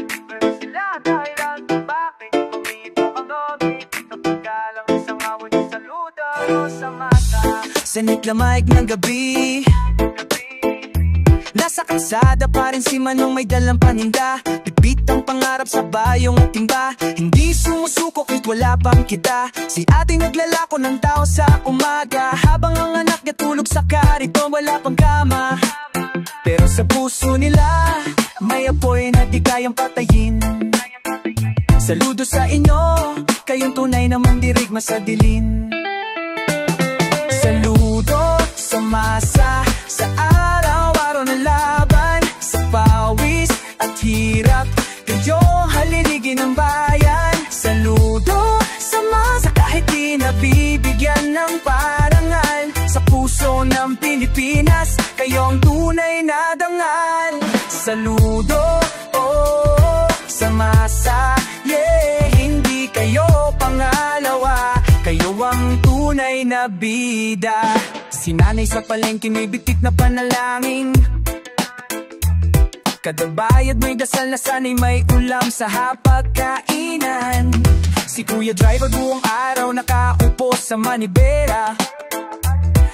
Pero sila dahilan kung bakit pumito ang obi. Kapag lang isang awit sa luda o sa mata. Sa naglamig ng gabi, nasa kalsada pa rin si Manong may dalang paninda. Pipit ang pangarap sa bayong timba. Hindi sumusuko kahit wala pang kita. Si ating naglalako ng tao sa umaga. Habang ang anak niya tulog sa karito, wala pang kama. Pero sa puso nila may apoy na di kayang patayin. Saludo sa inyo, kayong tunay na mandirigma sa dilim. Saludo sa masa, sa araw-araw na laban, sa pawis at hirap, kayo haliligin ng bayan. Saludo sa masa kahit di nabibigyan ng parangal. Sa puso ng Pilipinas, kayong tunay na dangal. Saludo, oh, sa masa, yeah, hindi kayo pangalawa, kayo ang tunay na bida. Si nanay sa palengke may bitik na panalangin. Kada bayad may dasal na sana'y may ulam sa hapagkainan. Si kuya driver buong araw nakaupo sa manibela,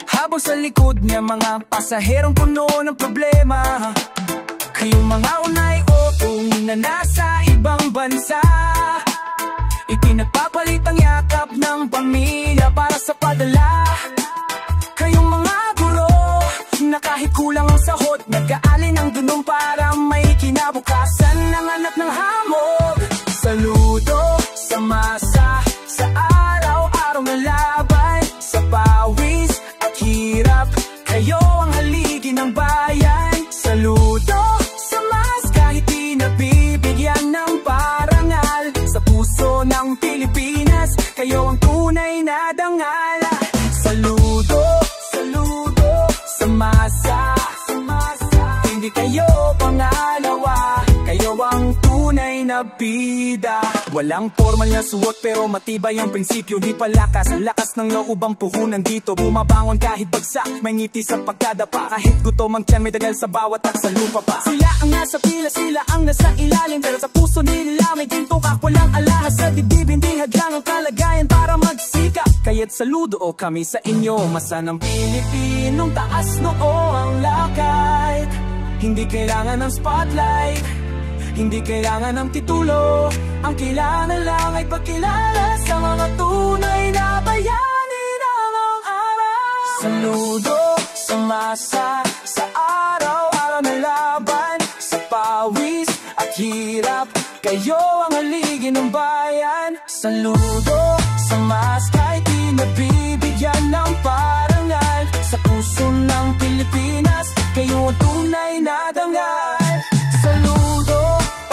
habang sa likod niya mga pasaherong puno ng problema. Kayong mga unay-otong na nasa ibang bansa, ipinagpapalit ang yakap ng pamilya para sa padala. Kayong mga guro na kahit kulang ang sahod, nag-aalin ang dunong para may kinabukasan ng anak ng hamog. Saludo sa masa, sa araw-araw na laban, sa pawis at hirap, kayo ang haligi ng bayan. Saludo sa mas kahit di nabibigyan ng parangal. Sa puso ng Pilipinas, kayo ang tunay na dangal. Saludo, saludo sa masa, hindi kayo pangalawa, kayo ang tunay na bida. Walang formal na suot pero matibay ang prinsipyo, di palakas. Lakas ng loob ang puhunan dito, bumabangon kahit bagsak. May ngiti sa pagkadapa, kahit gutom ang tiyan, may dagal sa bawat taksa lupa pa. Sila ang nasa pila, sila ang nasa ilalim, pero sa puso nila may gintukak. Walang alahas sa dibdib, hindi hadlang ang kalagayan para magsikap. Kaya't saludo o kami sa inyo, masanang Pilipinong taas noo ang lakay. Hindi kailangan ng spotlight, hindi kailangan ng titulo, ang kailangan lang ay pagkilala sa mga tunay na bayani ng araw. Saludo sa masa, sa araw-araw na laban, sa pawis at hirap, kayo ang haligi ng bayan. Saludo sa mas kahit di nabibigyan ng parangal. Sa puso ng Pilipinas, kayo ang tunay na dangal. Saludo,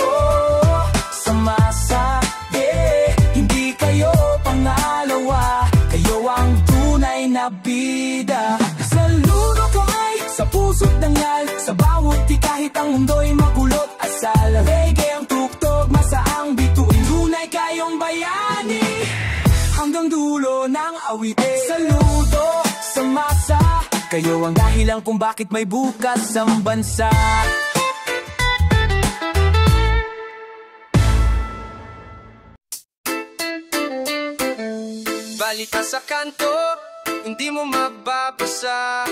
oh, sa masa, yeah, hindi kayo pangalawa, kayo ang tunay na bida. Saludo kamay sa puso't dangal, sa bawat di kahit ang mundo'y makulot. Asal, reggae ang tuktok, masaang bituin, tunay kayong bayani hanggang dulo ng awitin. Saludo sa masa, kayo ang dahilan kung bakit may bukas ang bansa. Balita sa kanto, hindi mo mababasa.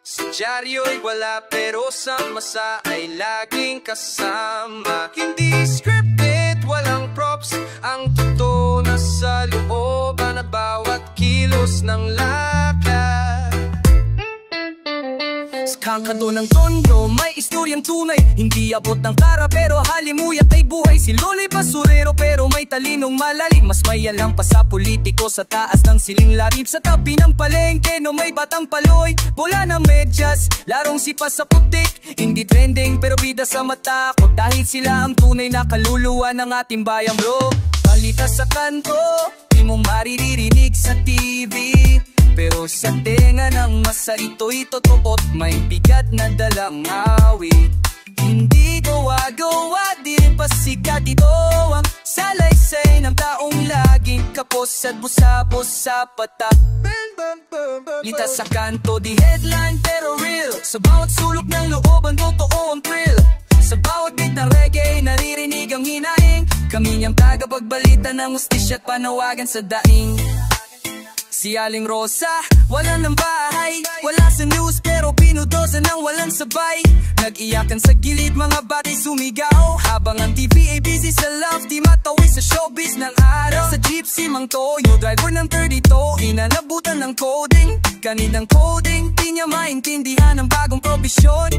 Sa dyaryo'y wala pero sa masa ay laging kasama. Hindi scripted, walang props, ang totoo na sa looban at bawat kilos ng lakad. Sa kangkanto ng tondo, may istoryang tunay, hindi abot ng tara pero halimuyat ay buhay. Si Lolo'y basurero pero may talinong malalim, mas may alam pa sa politiko sa taas ng siling larib. Sa tabi ng palengke no may batang paloy, bola ng medyas, larong sipa sa putik. Hindi trending pero bida sa mata ko, dahil sila ang tunay na kaluluwa ng ating bayang bro. Balita sa kanto, di mo maririnig sa TV, pero sa tenga ng masa ito'y totoot, may bigat na dalang awit. Hindi gawa-gawa, di rin pasikat, ito ang salaysay ng taong laging kapos at busapos sa patak. Lita sa kanto, di headline pero real, sa bawat sulok ng loob ang totoo ang thrill. Sa bawat beat ng reggae, Kami niyang tagapagbalita ng hustisya at panawagan sa daing. Si Aling Rosa, wala ng bahay, wala sa news pero pinudosa ng walang sabay. Nag-iyakan sa gilid, mga batay sumigaw, habang ang TV ay busy sa love, di matawi sa showbiz ng araw. Sa jeep si Mang Toyo, driver ng 32, inanabutan ng coding. Kaninang coding, di niya maintindihan ang bagong probisyon.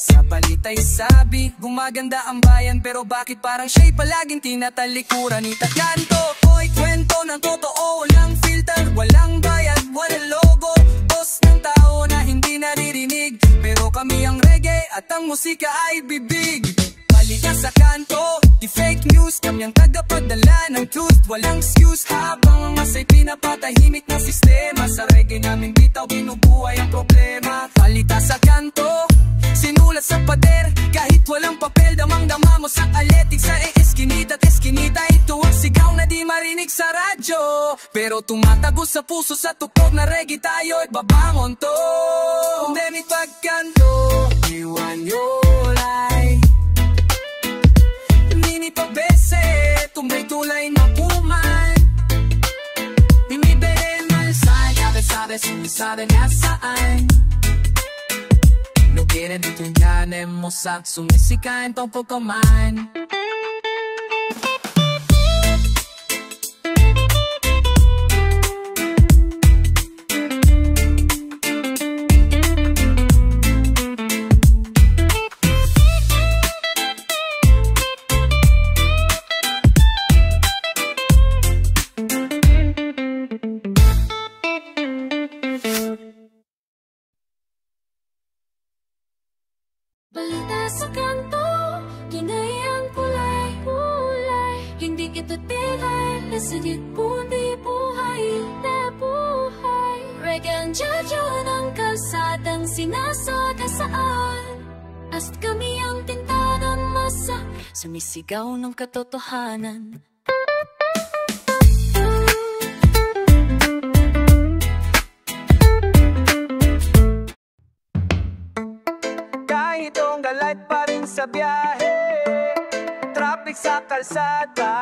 Sa balita'y sabi, gumaganda ang bayan, pero bakit parang siya'y palaging tinatalikuran ni Taganto? Hoy, kwento ng totoo, walang filter, walang bayad, walang logo. Boss ng tao na hindi naririnig, pero kami ang reggae at ang musika ay bibig. Balita sa kanto, di fake news, kami ang tagapadala ng truth. Walang excuse habang ang masa'y pinapatahimik ng sistema. Sa reggae namin bitaw, binubuhay ang problema. Balita sa kanto, sinulat sa pader, kahit walang papel, damang-dama mo sa aletik. Sa eskinita at eskinita, ito ang sigaw na di marinig sa radyo, pero tumatago sa puso, sa tuktok na reggae tayo'y babangon to. Demit pagkanto, iwan yolay, nini pabese, tumbay tulay na puman. Bimibere malsay, sabe sumisabi niya saan. No quieren detenernos a su música en tampoco man. Balita sa kanto, ginayang kulay-kulay. Hindi kita tigay, nasigit pundi buhay na buhay. Reggae ang judyo ng kalsadang sinasagasaan. At kami ang tinta ng masa, sumisigaw ng katotohanan. Itong galit pa rin sa biyahe, traffic sa kalsada,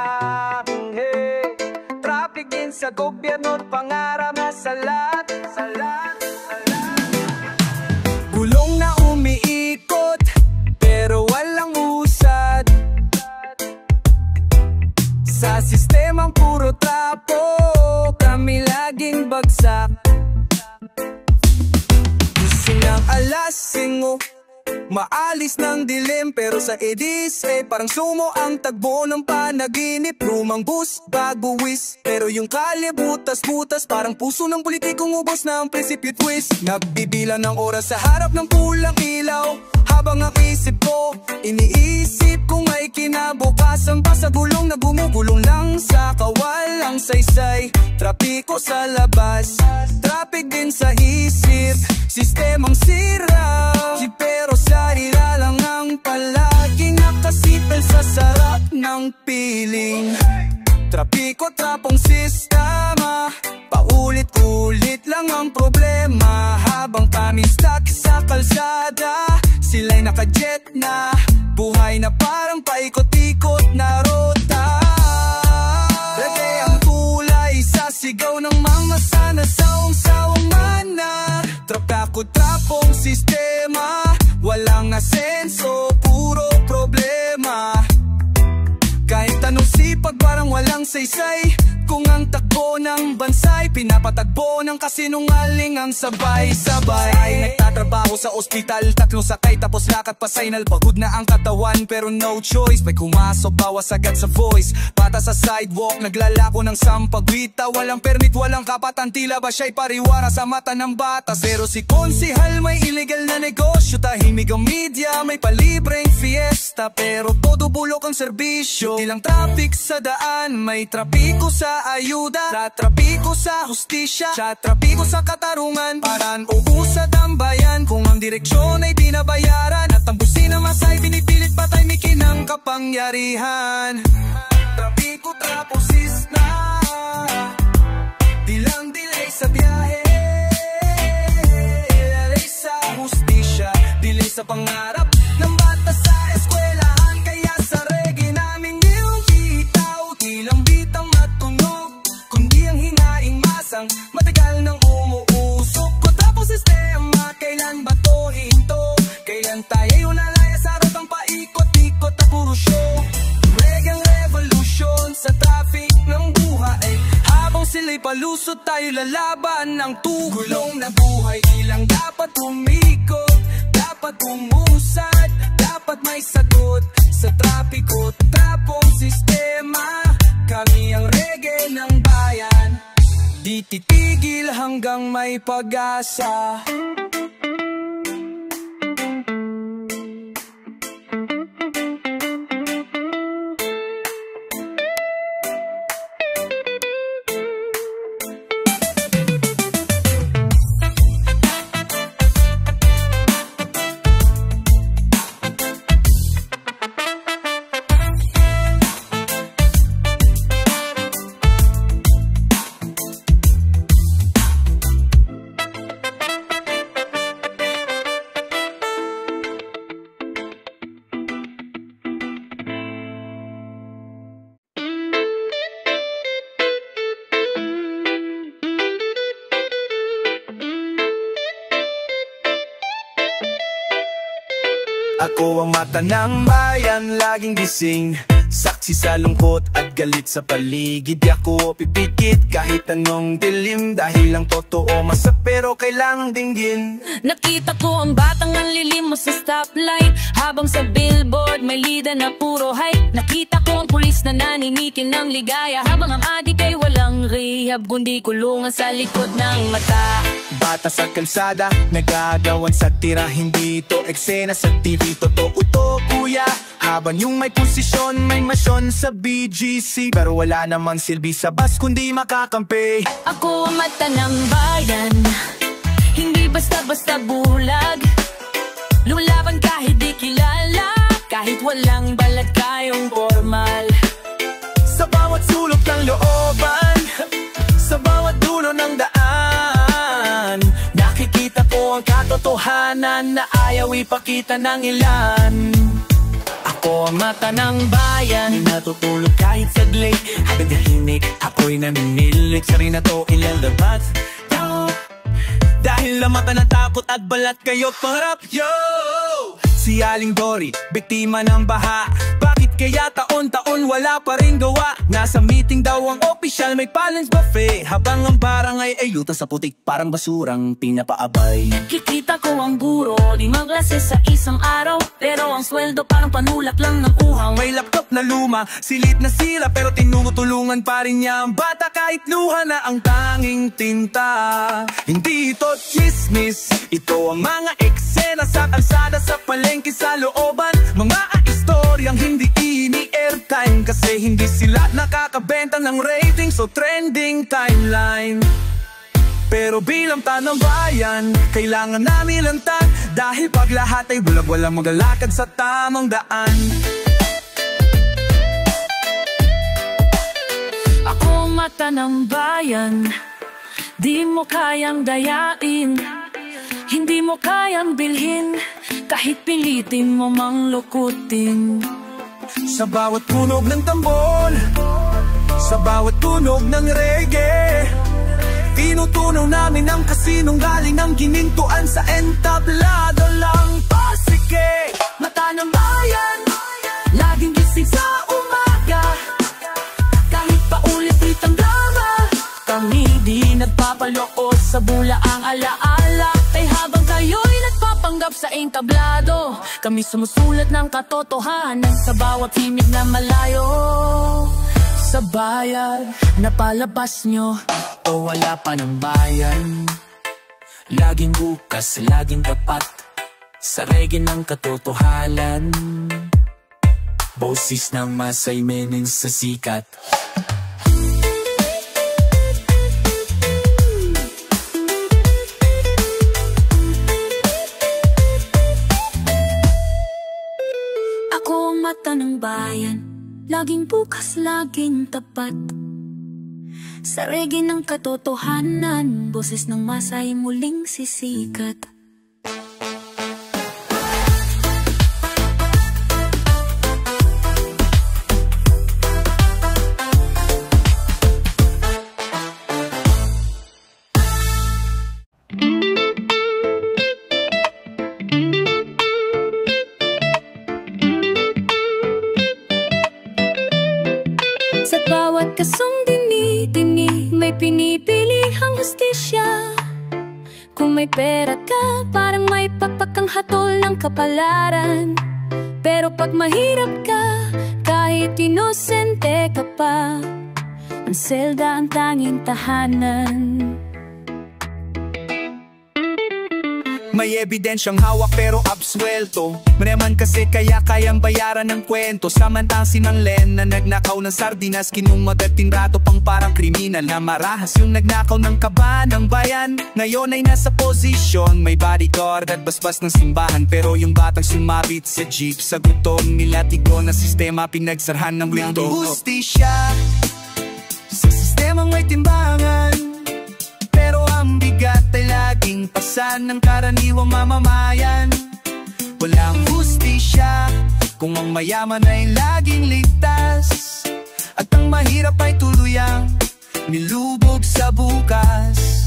hey. Traffic din sa gobyerno, pangarap na salat. Gulong na umiikot, pero walang usad. Sa sistemang puro trapo, kami laging bagsak. Gusto ng alas 5, maalis ng dilim, pero sa edis parang sumo ang tagbo ng panaginip. Lumang bus, baguwis, pero yung kalye butas-butas, parang puso ng politikong ubos na ang prinsipyo twist. Nagbibila ng oras sa harap ng pulang ilaw, habang ang isip ko, iniisip kung may kinabukasan pa sa gulong na gumugulong lang sa kawalang saysay. Trapiko sa labas, traffic din sa isip, sistemang sira, pero sa ira lang ang palaging nakasipel sa sarap ng piling. Trapiko, trapong sistema, paulit-ulit lang ang problema. Habang kami stuck sa kalsada, sila'y nakajet na, buhay na parang paikot-ikot na rota. Reggae ang kulay sa sigaw ng mga sana sawang-sawang mana. Trapako, trapong sistema, walang asenso, puro problema. Kahit anong sipag parang walang saysay, kung ang takbo ng bansay pinapatagbo ng kasinungaling ang sabay-sabay. Nagtatrabaho sa ospital, 3 sakay tapos lakad pa signal. Pagod na ang katawan pero no choice, may kumasok bawas agad sa voice. Bata sa sidewalk, naglalako ng sampagwita, walang permit, walang kapatan, tila ba siya'y pariwara sa mata ng batas. Pero si konsihal may illegal na negosyo, tahimik ang media, may palibreng fiesta, pero todo bulok ang serbisyo. Ilang traffic sa daan, may trapiko sa ayuda, trapiko sa hustisya, trapiko sa katarungan. Paraan uusad ang bayan kung ang direksyon ay binabayaran, at ang busina masay pinipilit pataymikin ang kapangyarihan. Trapiko, traposista, di lang delay sa biyahe, delay sa hustisya, delay sa pangarap ng bata sa eskwelahan. Kaya sa reggae namin yung bayan. Tayo'y ulalaya sa rotang paikot-ikot na puro show. Reggae revolution sa traffic ng buhay. Habang sila'y palusot, tayo lalaban ng tugulong na buhay. Ilang dapat umikot, dapat umusad, dapat may sagot sa trapiko, tapong sistema. Kami ang reggae ng bayan, di titigil hanggang may pag-asa. Ako ang mata ng bayan, laging gising, saksi sa lungkot at galit sa paligid. Di ako pipikit kahit anong dilim, dahil ang totoo masap pero kailangang dinggin. Nakita ko ang batang nanlilim mo sa stoplight, habang sa billboard may lida na puro hype. Nakita ko ang pulis na naninikin ng ligaya, habang ang adik ay walang rehab kundi kulungan sa likod ng mata. Bata sa kalsada, nagagawan sa tira, hindi ito eksena sa TV. Totoo to kuya, habang yung may posisyon, may masyon sa BGC, pero wala namang silbi sa bus kundi makakampi. Ako ang mata ng bayan, hindi basta-basta bulag. Lulaban kahit di kilala, kahit walang balat kayong formal. Sa bawat sulok ng looban, sa bawat dulo ng daan, nakikita ko ang katotohanan na ayaw ipakita ng ilan. Ako ang mata ng bayan, natutulog kahit saglit, habang tahimik ako'y naninilig. Sa rin na to ilalabas, dahil ang mata ng takot at balat kayo parap. Yo! Si Aling Dory, biktima ng baha. Bakit kaya taon-taon wala pa rin gawa? Nasa meeting daw ang opisyal, may balance buffet, habang ang barangay ay luta sa putik, parang basurang pinapaabay. Kikita ko ang guro, 5 klase sa isang araw, pero ang sweldo parang panulak lang ng uhang. May laptop na luma, silit na sila, pero tinutulungan pa rin niya ang bata kahit luha na ang tanging tinta. Hindi ito chismis, ito ang mga eksena sa kalsada, sa palengke, sa looban. Mga istoryang hindi ini-airtime, kasi hindi sila nakakabenta ng rating, so trending timeline. Pero bilang tanang bayan, kailangan namin lantad, dahil pag lahat ay bulag, walang magalakad sa tamang daan. Ako ang mata ng bayan, di mo kayang dayain, hindi mo kayang bilhin, kahit pilitin mo mang lukutin. Sa bawat tunog ng tambol, sa bawat tunog ng reggae, tinutunaw namin ang kasinunggaling ng ginintuan sa entablado lang. Pasige, Mata ng bayan, laging gising sa umaga, kahit paulit-ulit ang drama. kami di Nagpapaloko sa bulaang alaala, ay habang kayo'y nagpapanggap sa entablado, kami sumusulat ng katotohanan sa bawat himig na malayo. Sa bayan, napalabas nyo o wala pa ng bayan, laging bukas, laging tapat sa reggae ng katotohanan. Boses ng Masay Menin sa sikat. Ako ang mata ng bayan, laging bukas, laging tapat sa reggae ng katotohanan. Boses ng Masay muling sisikat. may pera ka, parang may pakpakang hatol ng kapalaran. Pero pag mahirap ka, kahit inosente ka pa, ang selda ang tanging tahanan. May ebidensyang hawak pero absuelto. Mayaman kasi kaya kayang bayaran ng kwento. Samantang sinanglen na nagnakaw ng sardinas, kinumag at tinrato pang parang kriminal na marahas. Yung nagnakaw ng kaba ng bayan, ngayon ay nasa posisyon. May bodyguard at basbas ng simbahan, pero yung batang sumabit sa jeep, sa gutom nila tigo na sistema pinagsarhan ng window. Hustisya sa sistemang may timbangan, pero ang bigat ay laging pasan ng karaniwang mamamayan. Walang hustisya kung ang mayaman ay laging ligtas, at ang mahirap ay tuluyang nilubog sa bukas.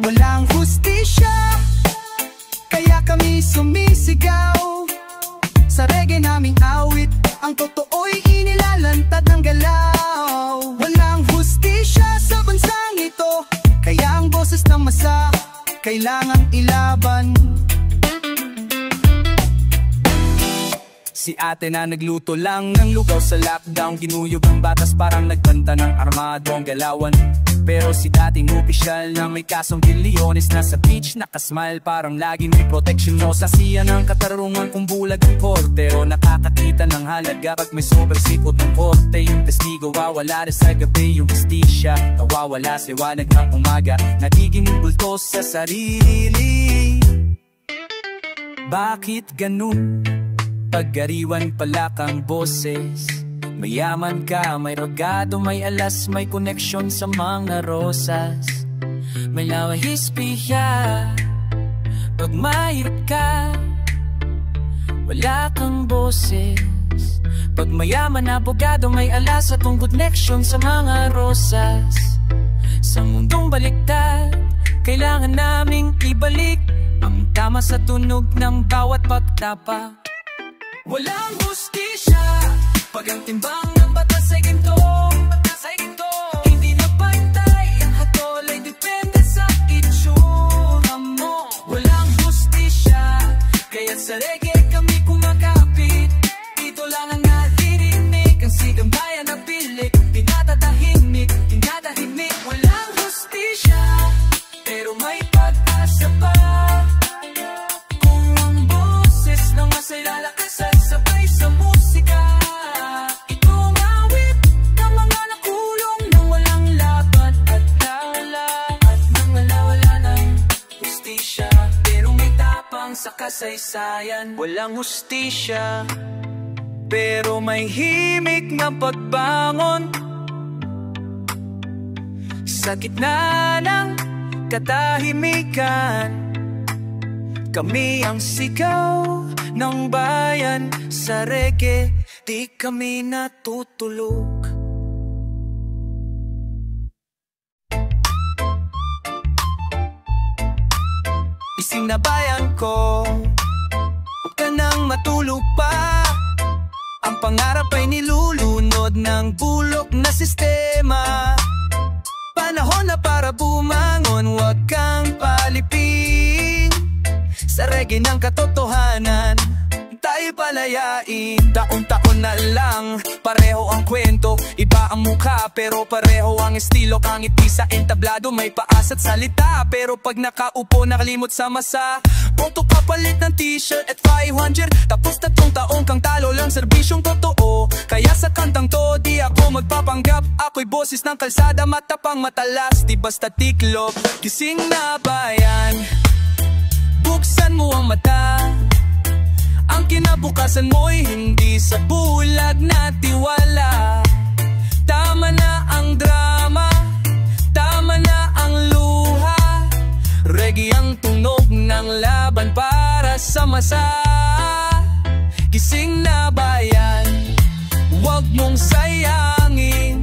Walang hustisya, kaya kami sumisigaw sa reggae naming awit, ang totoo'y inilalantad ng galaw. Walang hustisya sa bansang ito, kaya ang boses ng masa kailangang ilaban. Si ate na nagluto lang ng lugaw sa lockdown, ginuyog ang batas parang nagbanta ng armado ang galawan. Pero si dating opisyal na may kasong bilyones, nasa beach nakasmile parang laging may protection mo. Sa siya ng katarungan kung bulag ang korte, o nakakakita ng halaga pag may sobrang sipot ng korte. Yung testigo wawala na sa gabi, yung justisya nawawala sa liwanag ng umaga, nagiging bulto sa sarili. Bakit ganun? Pagariwan pala kang boses. Mayaman ka, may rogado, may alas, may koneksyon sa mga rosas. May lawahis piya. Pag mahirap ka, wala kang boses. Pag mayaman, abogado, may alas at kung koneksyon sa mga rosas. Sa mundong baliktad, kailangan naming ibalik ang tama sa tunog ng bawat pagtapa. Walang hustisya pag ang timbang ng batas ay ginto. Hindi na pantay, ang hatol ay depende sa itsura mo. Walang hustisya, kaya't sa reggae kami kumakapit. Dito lang ang naririnig, ang sigang bayan na pilik. Tinatahimik. Walang hustisya, pero may pag-asa pa. Kung ang boses ng masay lalakasan sabay sa musika, itong awit ng mga nakulong nang walang laban at tala, at nang wala ng hustisya. Pero may tapang sa kasaysayan. Walang hustisya, pero may himik na pagbangon. Sa gitna ng katahimikan, kami ang sigaw ng bayan. Sa reggae, di kami natutulog. Ising na bayan ko, huwag ka nang matulog pa. Ang pangarap ay nilulunod ng bulok na sistema. Panahon na para bumangon, huwag kang paliping. Sa reggae ng katotohanan, tayo palayain. Taon-taon na lang, pareho ang kwento. Iba ang mukha, pero pareho ang estilo. Ang ngiti sa entablado, may paas at salita. Pero pag nakaupo, nakalimot sa masa. Punto kapalit ng t-shirt at 500. Tapos 3 taong kang talo lang, serbisyong totoo. Kaya sa kantang to, di ako magpapanggap. Ako'y boses ng kalsada, matapang matalas. Di basta tiklop, gising na bayan. Buksan mo ang mata. Ang kinabukasan mo'y hindi sa bulag na tiwala. Tama na ang drama, tama na ang luha. Reggae ang tunog ng laban para sa masa. Gising na bayan, huwag mong sayangin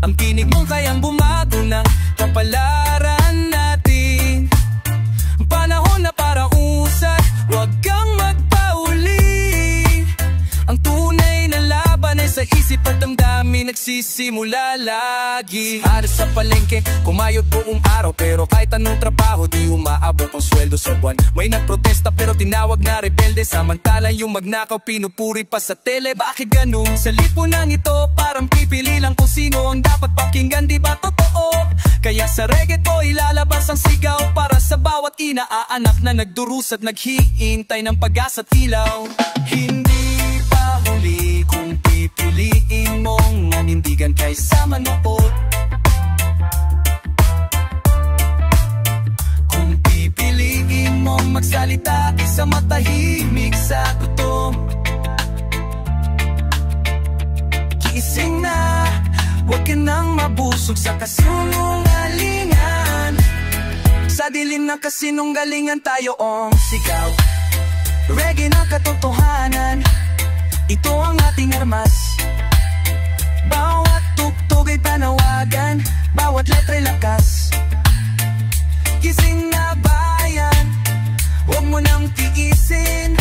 ang kinig mong kayang bumago ng kapalaran natin. Panahon na para usad, huwag kang magpauli. Ang tunay na laban ay sa isip at damdamin nagsisimula. nagsisimula lagi. Halos sa palengke, kumayod buong araw, pero kahit anong trabaho di umaabot ang sweldo sa buwan. May nagprotesta pero tinawag na rebelde, samantalang yung magnakaw pinupuri pa sa tele. Bakit ganun? Sa lipunan ito parang pipili lang kung sino ang dapat pakinggan, di ba totoo? Kaya sa reggae ko ilalabas ang sigaw para sa bawat inaanak na nagdurusa at naghihintay ng pag-asa at ilaw. Hindi pa huli kung pipiliin mong manindigan kaysa manood. Kung pipiliin mong magsalita kaysa matahimik sa gutom. Gising na, huwag ka nang mabusog sa kasinungalingan. Sa dilim ng kasinungalingan tayo ang sigaw. Reggae ng katotohanan, ito ang ating armas. Bawat tugtog ay panawagan, bawat letra'y lakas. Gising na bayan, huwag mo nang tiisin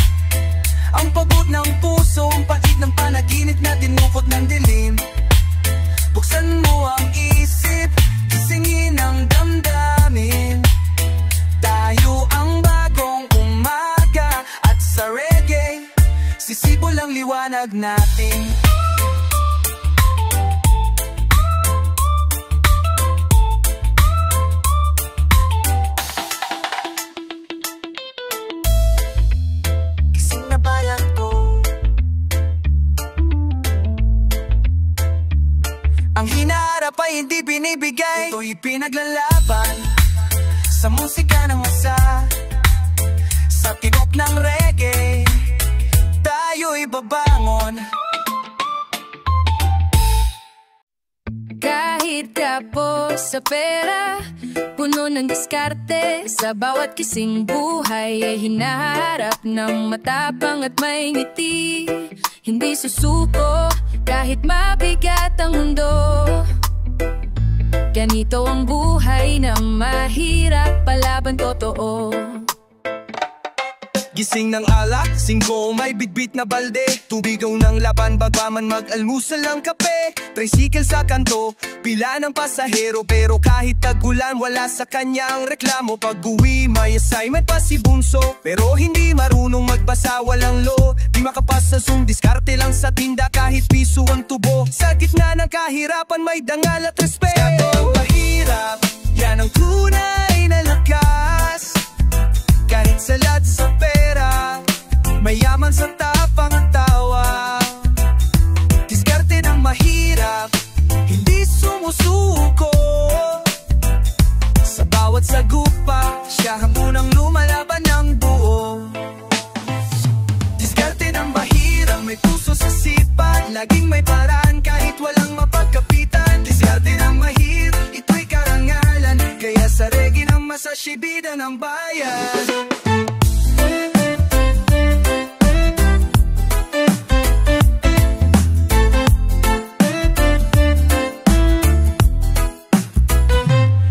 ang pagod ng puso, ang pait ng panaginip na dinukot ng dilim. Buksan mo ang isip, gisingin ang damdamin. Tayo ang bagong umaga at sa reggae sisibol ang liwanag natin. Gising na bayan to, ang hinaharap ay hindi binibigay, ito'y pinaglalaban sa musika ng masa. Sa tibok ng reggae tayo'y babangon. Kahit kapos sa pera, puno ng diskarte, sa bawat kising buhay ay hinaharap ng matapang at may ngiti. Hindi susuko kahit mabigat ang mundo. Ganito ang buhay na mahirap, palaban totoo. Gising ng alak, singko may bitbit na balde, tubigaw ng laban bagaman mag-almusal ng kape. Tricycle sa kanto, pila ng pasahero, pero kahit tagulan wala sa kanya ang reklamo. Pag-uwi may assignment pa si Bunso, pero hindi marunong magbasa, walang lo. Di makapasa Zoom, diskarte lang sa tinda kahit piso ang tubo. Sa gitna ng kahirapan may dangal at respeto. Ang mahirap, yan ang tunay na lakas. Kahit salat sa pera, mayaman sa tapang ang tawa. Diskarte ng mahirap, hindi sumusuko. Sa bawat sagupa, siya hamunang lumalaban ng buo. Diskarte ng mahirap, may puso sa sipat, laging may paraan kahit walang mapagkapitan. Diskarte ng mahirap, ito'y karangalan, kaya sa reggae ng masasibida ng bayan.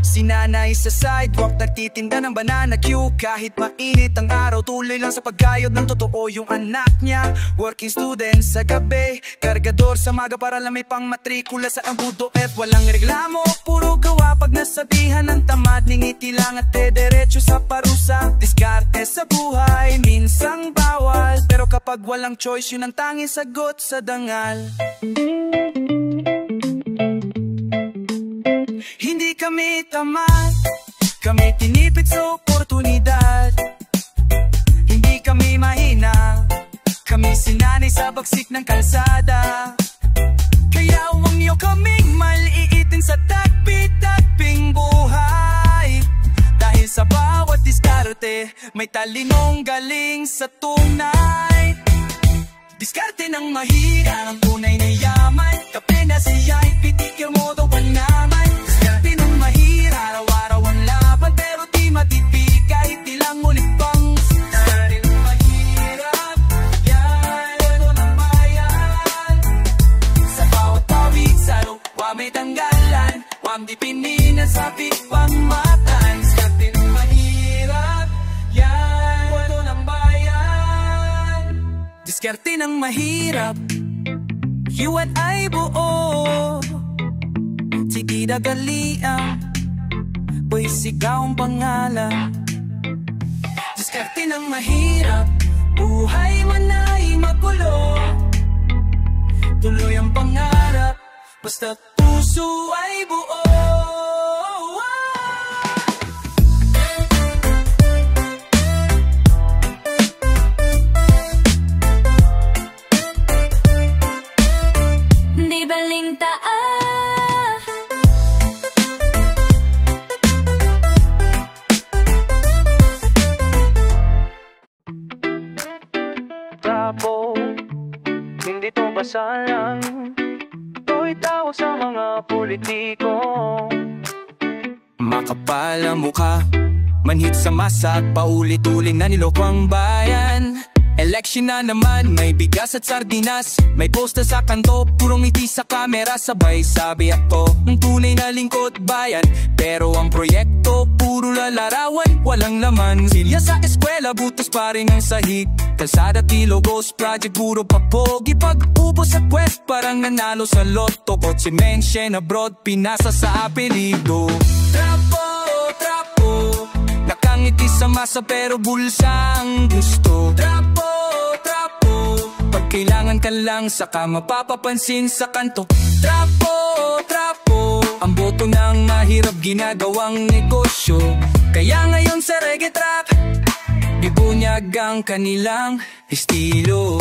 Sinanay sa sidewalk, nagtitinda ng banana cue. Kahit mainit ang araw, tuloy lang sa paggayod ng totoo yung anak niya. Working student sa gabi, kargador sa maga para lang may pang matrikula sa ambudo. At walang reklamo, puro gawa pag nasabihan ng tamad. Ningiti lang at diretso sa parusa. Diskarte sa buhay, minsang bawal, pero kapag walang choice, yun ang tanging sagot sa dangal. Hindi kami tamad, kami tinipid sa oportunidad. Hindi kami mahina, kami sinanay sa bagsik ng kalsada. Kaya huwag niyo kaming maliitin sa tagpi-tagping buhay. Dahil sa bawat diskarte, may talinong galing sa tunay. Diskarte ng mahirap, ang tunay na yaman. Kape na siya'y pitikir mo daw ba naman? Diskarte ng mahirap, araw-araw ang laban, pero di matipig kahit ilang ulit pang. Diskarte ng mahirap, yan, ano ng bayan. Sa bawat pawik, sa lupa may tanggalan, huwag dipinin at sabik pang matan. Diskarte ng mahirap, yan, ano ng bayan. Diskarte ng mahirap, you at I buo. sige dagaliang boy sigaw ang pangalan. Diskarte ng mahirap, buhay man ay magulo, tuloy ang pangarap, basta puso ay buo. Di baling taas, Trapo, hindi to basalang, to'y tao sa mga politiko. Makapal ang mukha, manhid sa masa at paulit-uling na niloko ang bayan. Election na naman, may bigas at sardinas, may poster sa kanto, purong ngiti sa kamera, sabay sabi ako ng tunay na lingkod bayan. Pero ang proyekto, puro lalarawan, walang laman. Silya sa eskwela, butas pa rin ang sahig, kalsada, Ilogos project, puro papogi. Pag-ubos sa quest, parang nanalo sa loto, kotse mention abroad, pinasa sa apelido. Trapo, trapo, nakangiti sa masa pero bulsa ang gusto. Trapo, trapo, pag kailangan ka lang saka mapapapansin sa kanto. Trapo, trapo, ang boto ng mahirap ginagawang negosyo. Kaya ngayon sa reggae track, bibunyag ang kanilang estilo.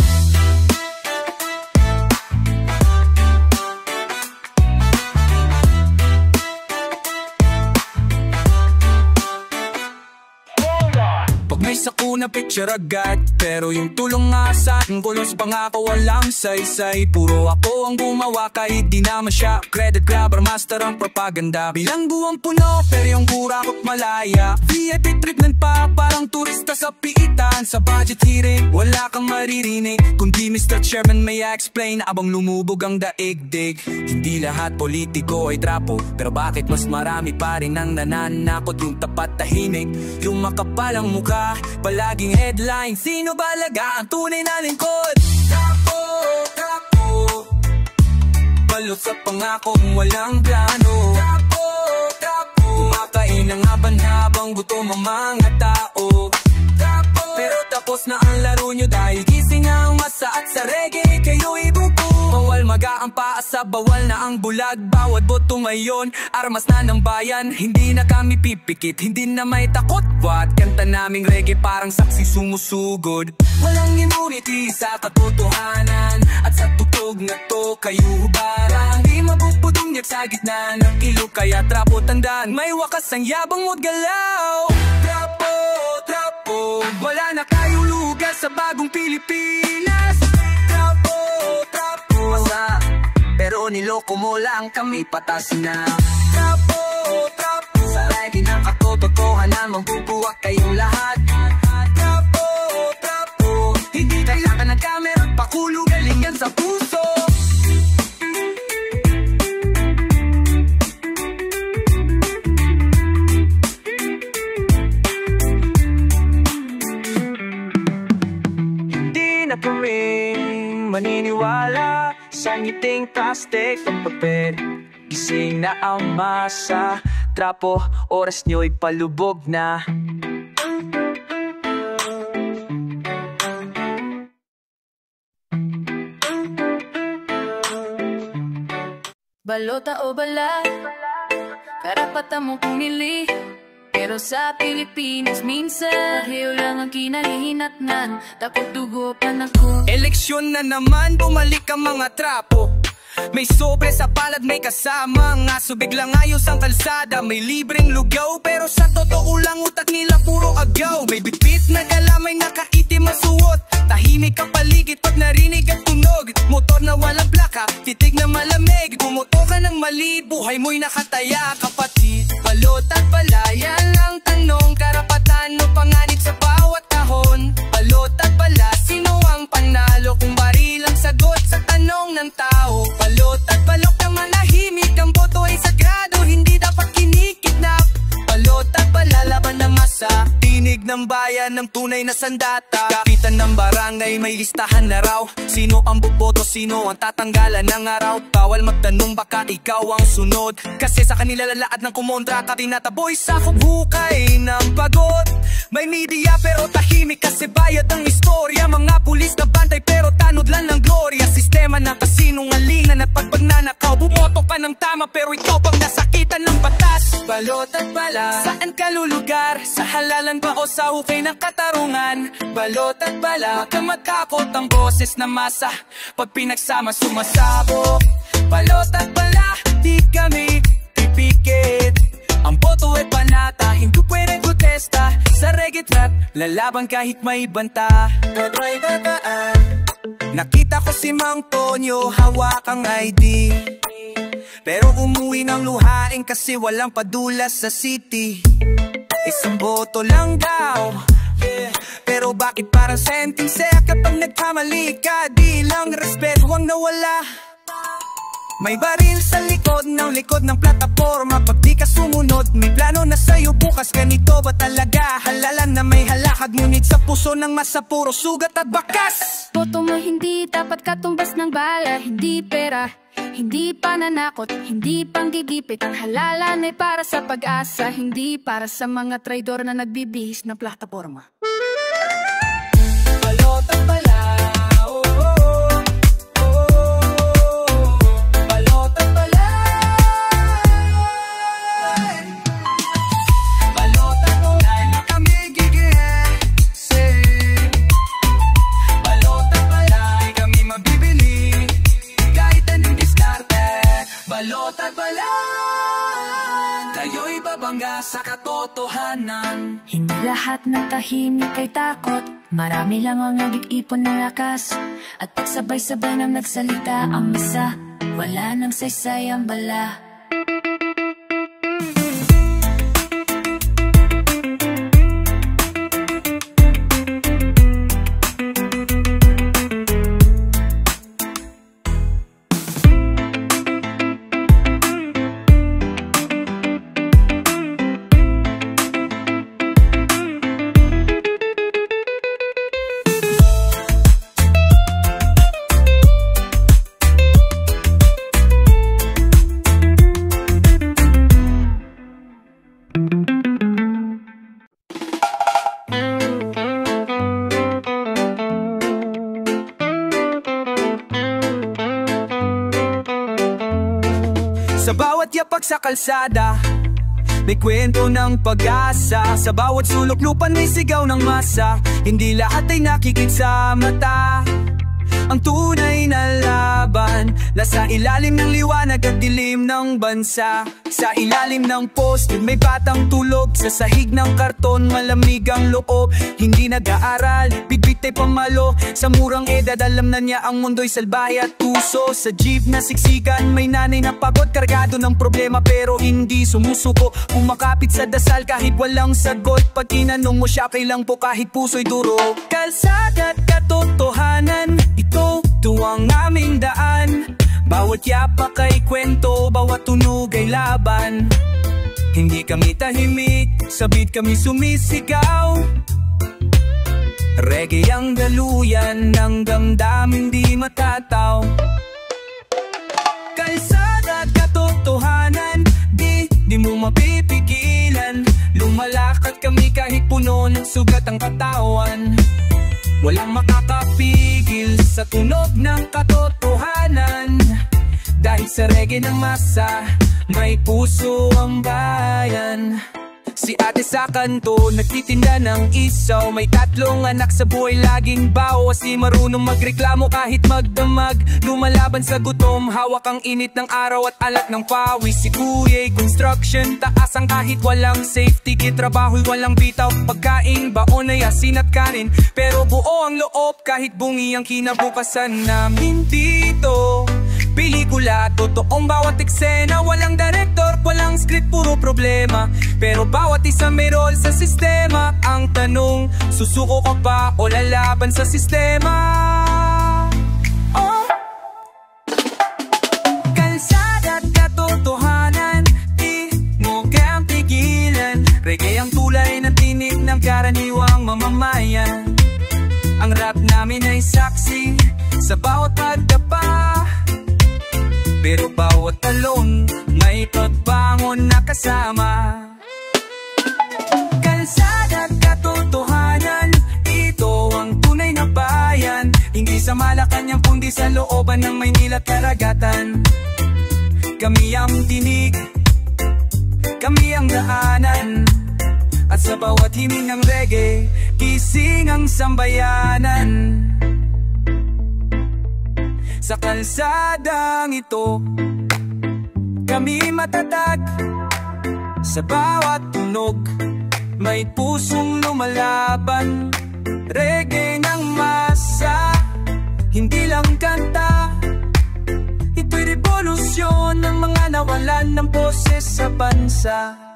May sakuna picture agad, pero yung tulong nga sa akin kulos pangako walang saysay. Puro ako ang gumawa kahit di naman siya credit grabber, master ang propaganda. Bilang buwang puno pero yung burakot malaya, VIP treatment pa parang turista sa piitan. Sa budget hearing wala kang maririnig, kundi Mr. Chairman may explain abang lumubog ang daigdig. Hindi lahat politiko ay trapo, pero bakit mas marami pa rin ang nananakot? Yung tapat tahimik, yung makapalang mukha, palaging headline, sino balaga ang tunay na lingkod? Trapo, trapo, balot sa pangakong walang plano. Trapo, trapo, kumakain ng habang gutom ang mga tao. Trapo, pero tapos na ang laro nyo dahil gising ang masa at sa reggae kayo'y buko. Bawal magaang paasa, bawal na ang bulag, bawat boto ngayon armas na ng bayan. Hindi na kami pipikit, hindi na may takot. What? Kanta naming reggae parang saksi sumusugod. Walang immunity sa katotohanan, at sa tutog na to kayo hubarang. Di mabubudungyag sa gitna ng kilo, kaya trapo tandaan, may wakas ang yabang mo't galaw. Trapo, trapo, wala na kayong lugar sa bagong Pilipinas. Trapo, trapo, masa, pero niloko mo lang kami, patas na. Trapo, trapo, sa reggae ng katotohanan, magbubuwak kayong lahat. Trapo, trapo, hindi kailangan ng camera, pakulo, galing yan sa puso. Hindi na kami maniniwala sa ngiting plastic ng papel. Gising na ang masa, trapo, oras nyo'y palubog na. balota o balat, karapatan mong pumili. Pero sa Pilipinas minsan hiyo lang ang kinalihinatnan, tapos dugo pa na ko. Eleksyon na naman, bumalik ang mga trapo. May sobre sa palad, may kasama ang aso, biglang ayos ang kalsada. May libreng lugaw, pero sa totoo lang utak nila puro agaw. May bitbit na gala, may nakaitim ang suot. Tahimik ang paligid pag narinig ang tunog. Motor na walang plaka, titig na malamig. Bumoto ka ng mali, buhay mo'y nakataya. Kapatid, balot at palayan ang tanong, karapatan o panganib sa bawat kahon. Balot at pala, sino ang panalo kung baril ang sagot sa tanong ng tao? Balot at balok na manahimik, ang boto ay sagrado, hindi dapat kinikidnap. Balot at palalaban ng masa, tinig ng bayan ng tunay na sandata. Kapitan ng barangay ay may listahan na raw. Sino ang boboto, sino ang tatanggalan ng araw. Bawal magtanong baka ikaw ang sunod, kasi sa kanila lalaad ng kumontra ka. Tinataboy sa hukay ng pagod. May media pero tahimik kasi bayad ang istorya. Mga pulis na bantay pero tanod lang ng gloria. Sistema na kasinungalingan at pagpagnanakaw. Bumoto ka ng tama pero ikaw pang nasakitan ng batas. Balot at bala, saan ka lulugar? Sa halalan ba o sa hukay ng katarungan? Balot at bala, kamakakot ang boses na masa. Pag pinagsama sumasabog. Balot at bala, di kami pipikit. Ang boto ay panata, hindi pwede protesta. Sa reggae trap, lalaban kahit may banta. Nakita ko si Mang Tonyo, hawak ang ID, pero umuwi ng luhain kasi walang padulas sa city. Isang boto lang daw, pero bakit parang sentense? Kapag nagkamali ka, di lang respeto ang nawala. May baril sa likod ng plataforma. Pag di ka sumunod, may plano na sa'yo bukas. Ganito ba talaga? Halalan na may halakad, ngunit sa puso ng masa puro sugat at bakas. Boto mo hindi dapat katumbas ng bala. Hindi pera, hindi pananakot, hindi panggigipit. Ang halalan ay para sa pag-asa, hindi para sa mga traidor na nagbibihis ng plataforma. Balot at bala, tayo'y babangga sa katotohanan. Hindi lahat ng tahimik ay takot. Marami lang ang nag-ipon ng lakas. At pagsabay-sabay nang nagsalita ang isa, wala nang saysay ang bala. Sa bawat yapak sa kalsada, may kwento ng pag-asa. Sa bawat sulok lupan may sigaw ng masa. Hindi lahat ay nakikita sa mata. Ang tunay na laban nasa ilalim ng liwanag at dilim ng bansa. Sa ilalim ng poste may batang tulog. Sa sahig ng karton malamig ang loob. Hindi nag-aaral, bitbit ay pamalo. Sa murang edad alam na niya ang mundo'y salbahe at tuso. Sa jeep na siksikan may nanay na pagod, kargado ng problema pero hindi sumusuko. Kumakapit sa dasal kahit walang sagot. Pag tinanong mo siya kailang po kahit puso'y duro. Kalsada at katotohanan, ito ang aming daan. Bawat yapak ay kwento, bawat tunog ay laban. Hindi kami tahimik, sabit kami sumisigaw. Reggae ang daluyan ng damdamin di matataw. Kalsada at katotohanan, di mo mapipigilan. Lumalakad kami kahit puno ng sugat ang katawan. Walang makakapigil sa tunog ng katotohanan. Dahil sa reggae ng masa, may puso ang bayan. Si ate sa kanto, nagtitinda ng isaw. May 3 anak sa buhay, laging baw. Kasi marunong magreklamo kahit magdamag. Lumalaban sa gutom, hawak ang init ng araw at alat ng pawis. Si kuya'y construction, taas ang kahit walang safety kit. Trabaho'y walang bitaw, pagkain, baon ay asin at kanin. Pero buo ang loob kahit bungi ang kinabukasan namin dito. Pelikula, totoong bawat eksena. Walang director, walang script, puro problema. Pero bawat isa may role sa sistema. Ang tanong, susuko ka pa o lalaban sa sistema? Oh. Kalsada at katotohanan, di mo kayang pigilan. Reggae ang tulay ng tinig ng karaniwang mamamayan. Ang rap namin amin ay saksi sa bawat pagdapa. Pero bawat talon may pagbangon na kasama. Kalsada at katotohanan, ito ang tunay na bayan. Hindi sa Malacanang kundi sa looban ng Maynila at karagatan. Kami ang tinig, kami ang daanan. At sa bawat himig ng reggae, gising ang sambayanan. Sa kalsadang ito, kami matatag. Sa bawat tunog, may pusong lumalaban. Reggae ng masa, hindi lang kanta. Ito'y revolusyon ng mga nawalan ng boses sa bansa.